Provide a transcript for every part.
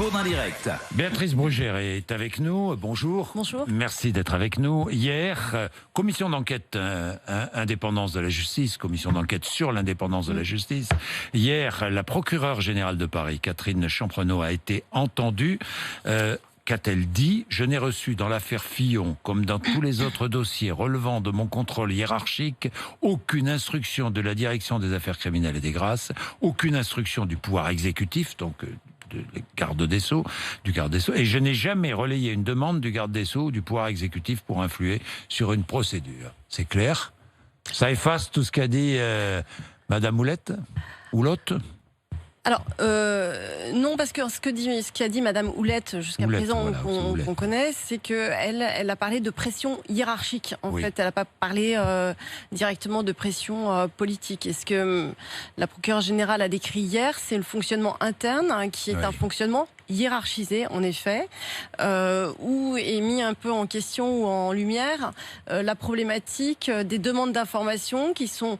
Baudin Direct. Béatrice Brugère est avec nous. Bonjour. Bonjour. Merci d'être avec nous. Hier, commission d'enquête indépendance de la justice, commission d'enquête sur l'indépendance de la justice. Hier, la procureure générale de Paris, Catherine Champrenault, a été entendue. Qu'a-t-elle dit? Je n'ai reçu dans l'affaire Fillon, comme dans tous les autres dossiers relevant de mon contrôle hiérarchique, aucune instruction de la direction des affaires criminelles et des grâces, aucune instruction du pouvoir exécutif, donc du garde des Sceaux, et je n'ai jamais relayé une demande du garde des Sceaux ou du pouvoir exécutif pour influer sur une procédure. C'est clair? Ça efface tout ce qu'a dit Madame Houlette ou l'autre? Alors, non, parce que ce qu'a dit Madame Houlette jusqu'à présent, voilà, qu'on connaît, c'est qu'elle a parlé de pression hiérarchique. En fait, elle n'a pas parlé directement de pression politique. Et ce que la procureure générale a décrit hier, c'est le fonctionnement interne, qui est un fonctionnement hiérarchisé, en effet, où est mis un peu en question ou en lumière la problématique des demandes d'informations qui sont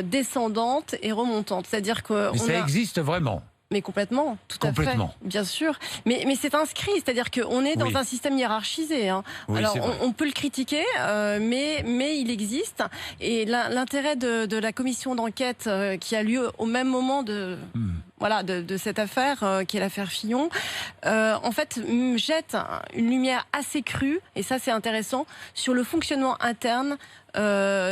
descendantes et remontantes. C'est-à-dire que ça existe vraiment. Mais complètement, tout à fait, bien sûr. Mais c'est inscrit, c'est-à-dire qu'on est dans un système hiérarchisé. Hein. Oui, alors on peut le critiquer, mais il existe. Et l'intérêt de la commission d'enquête qui a lieu au même moment de cette affaire, qui est l'affaire Fillon, en fait, jette une lumière assez crue, et ça c'est intéressant, sur le fonctionnement interne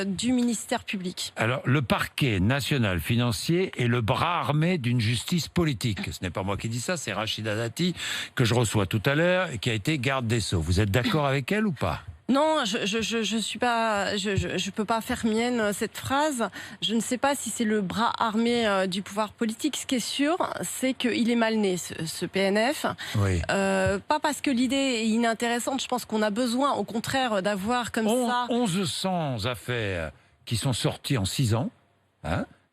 du ministère public. Alors, le parquet national financier est le bras armé d'une justice politique. Ce n'est pas moi qui dis ça, c'est Rachida Dati, que je reçois tout à l'heure, et qui a été garde des Sceaux. Vous êtes d'accord avec elle ou pas? Non, je suis pas, je peux pas faire mienne cette phrase. Je ne sais pas si c'est le bras armé du pouvoir politique. Ce qui est sûr, c'est qu'il est mal né, ce PNF. Oui. Pas parce que l'idée est inintéressante. Je pense qu'on a besoin, au contraire, d'avoir comme ça 1100 affaires qui sont sorties en 6 ans.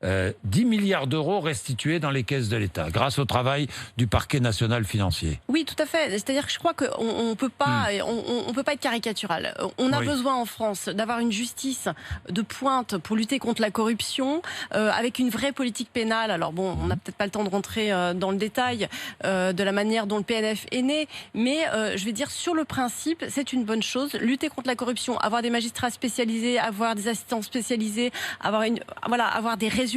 10 milliards d'euros restitués dans les caisses de l'État, grâce au travail du parquet national financier. Oui, tout à fait. C'est-à-dire que je crois qu'on peut pas, on peut pas être caricatural. On a besoin en France d'avoir une justice de pointe pour lutter contre la corruption, avec une vraie politique pénale. Alors bon, on n'a peut-être pas le temps de rentrer dans le détail de la manière dont le PNF est né, mais je vais dire sur le principe, c'est une bonne chose. Lutter contre la corruption, avoir des magistrats spécialisés, avoir des assistants spécialisés, avoir des résultats,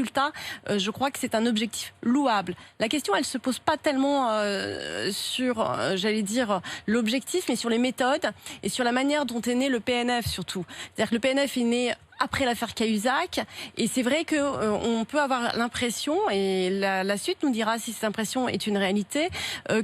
je crois que c'est un objectif louable. La question, elle se pose pas tellement sur, j'allais dire, l'objectif, mais sur les méthodes et sur la manière dont est né le PNF surtout. C'est-à-dire que le PNF est né après l'affaire Cahuzac, et c'est vrai qu'on peut avoir l'impression, et la suite nous dira si cette impression est une réalité,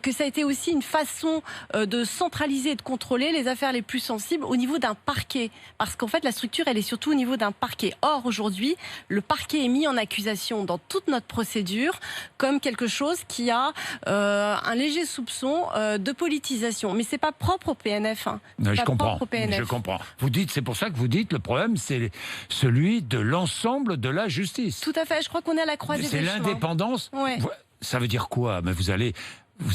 que ça a été aussi une façon de centraliser et de contrôler les affaires les plus sensibles au niveau d'un parquet. Parce qu'en fait, la structure, elle est surtout au niveau d'un parquet. Or, aujourd'hui, le parquet est mis en accusation dans toute notre procédure comme quelque chose qui a un léger soupçon de politisation. Mais c'est pas propre au PNF. Hein. Non, je comprends. Je comprends. Vous dites, c'est pour ça que vous dites, le problème, c'est celui de l'ensemble de la justice. Tout à fait, je crois qu'on est à la croisée des chemins. C'est l'indépendance. Ouais. Ça veut dire quoi? Mais vous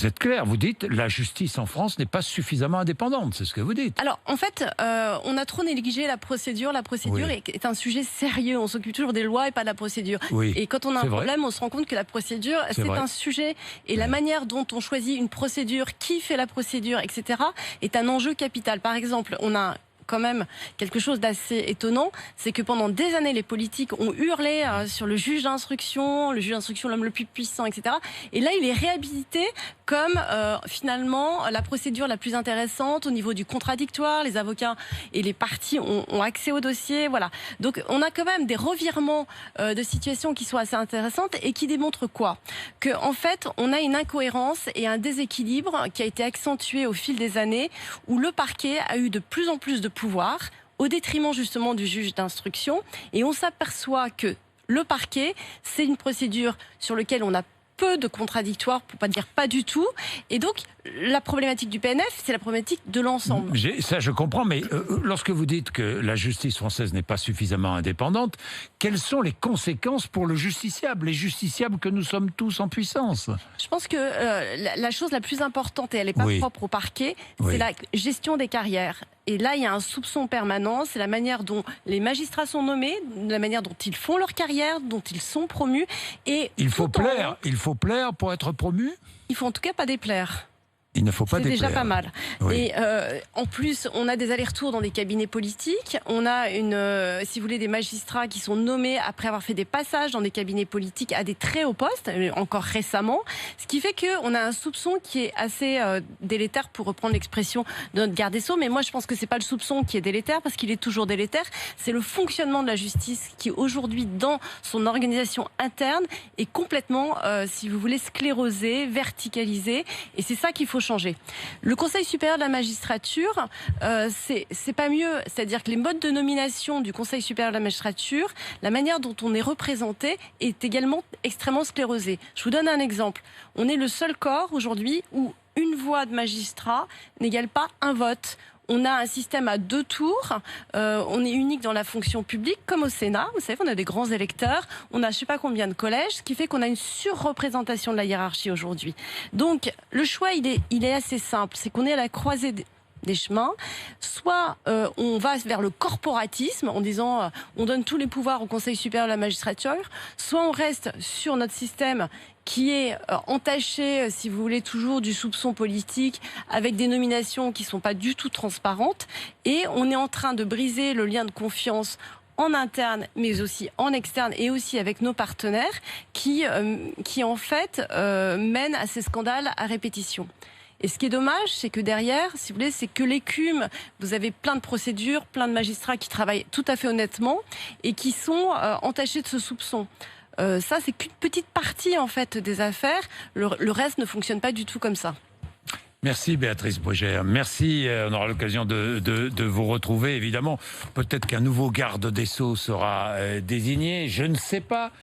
êtes clair, vous dites la justice en France n'est pas suffisamment indépendante, c'est ce que vous dites. Alors en fait, on a trop négligé la procédure. La procédure est un sujet sérieux. On s'occupe toujours des lois et pas de la procédure. Et quand on a un problème, on se rend compte que la procédure, c'est un sujet. Et la manière dont on choisit une procédure, qui fait la procédure, etc., est un enjeu capital. Par exemple, on a quand même quelque chose d'assez étonnant, c'est que pendant des années, les politiques ont hurlé sur le juge d'instruction, l'homme le plus puissant, etc. Et là, il est réhabilité comme finalement la procédure la plus intéressante au niveau du contradictoire. Les avocats et les parties ont accès au dossier. Voilà. Donc, on a quand même des revirements de situation qui sont assez intéressantes et qui démontrent quoi? Que en fait, on a une incohérence et un déséquilibre qui a été accentué au fil des années, où le parquet a eu de plus en plus de pouvoir au détriment justement du juge d'instruction, et on s'aperçoit que le parquet, c'est une procédure sur laquelle on a peu de contradictoires, pour pas dire pas du tout, et donc la problématique du PNF, c'est la problématique de l'ensemble. Ça je comprends, mais lorsque vous dites que la justice française n'est pas suffisamment indépendante, quelles sont les conséquences pour le justiciable, les justiciables que nous sommes tous en puissance? Je pense que la chose la plus importante, et elle n'est pas propre au parquet, c'est la gestion des carrières. Et là, il y a un soupçon permanent, c'est la manière dont les magistrats sont nommés, la manière dont ils font leur carrière, dont ils sont promus. Et il faut plaire pour être promu? Il faut en tout cas pas déplaire. Il ne faut pas déplaire. C'est déjà pas mal. Oui. Et en plus, on a des allers-retours dans des cabinets politiques. On a si vous voulez, des magistrats qui sont nommés après avoir fait des passages dans des cabinets politiques à des très hauts postes, encore récemment. Ce qui fait qu'on a un soupçon qui est assez délétère, pour reprendre l'expression de notre garde des Sceaux. Mais moi, je pense que c'est pas le soupçon qui est délétère, parce qu'il est toujours délétère. C'est le fonctionnement de la justice qui, aujourd'hui, dans son organisation interne, est complètement, si vous voulez, sclérosé, verticalisé. Et c'est ça qu'il faut changer. Le Conseil supérieur de la magistrature, c'est pas mieux. C'est-à-dire que les modes de nomination du Conseil supérieur de la magistrature, la manière dont on est représenté est également extrêmement sclérosée. Je vous donne un exemple. On est le seul corps aujourd'hui où une voix de magistrat n'égale pas un vote. On a un système à 2 tours, on est unique dans la fonction publique, comme au Sénat. Vous savez, on a des grands électeurs, on a je ne sais pas combien de collèges, ce qui fait qu'on a une surreprésentation de la hiérarchie aujourd'hui. Donc, le choix, il est assez simple, c'est qu'on est à la croisée des chemins. Soit on va vers le corporatisme en disant on donne tous les pouvoirs au Conseil supérieur de la magistrature, soit on reste sur notre système qui est entaché, si vous voulez, toujours du soupçon politique, avec des nominations qui ne sont pas du tout transparentes. Et on est en train de briser le lien de confiance en interne, mais aussi en externe, et aussi avec nos partenaires, qui en fait, mènent à ces scandales à répétition. Et ce qui est dommage, c'est que derrière, si vous voulez, c'est que l'écume. Vous avez plein de procédures, plein de magistrats qui travaillent tout à fait honnêtement et qui sont entachés de ce soupçon. Ça, c'est qu'une petite partie en fait des affaires. Le reste ne fonctionne pas du tout comme ça. Merci Béatrice Brugère. Merci, on aura l'occasion de vous retrouver évidemment. Peut-être qu'un nouveau garde des Sceaux sera désigné, je ne sais pas.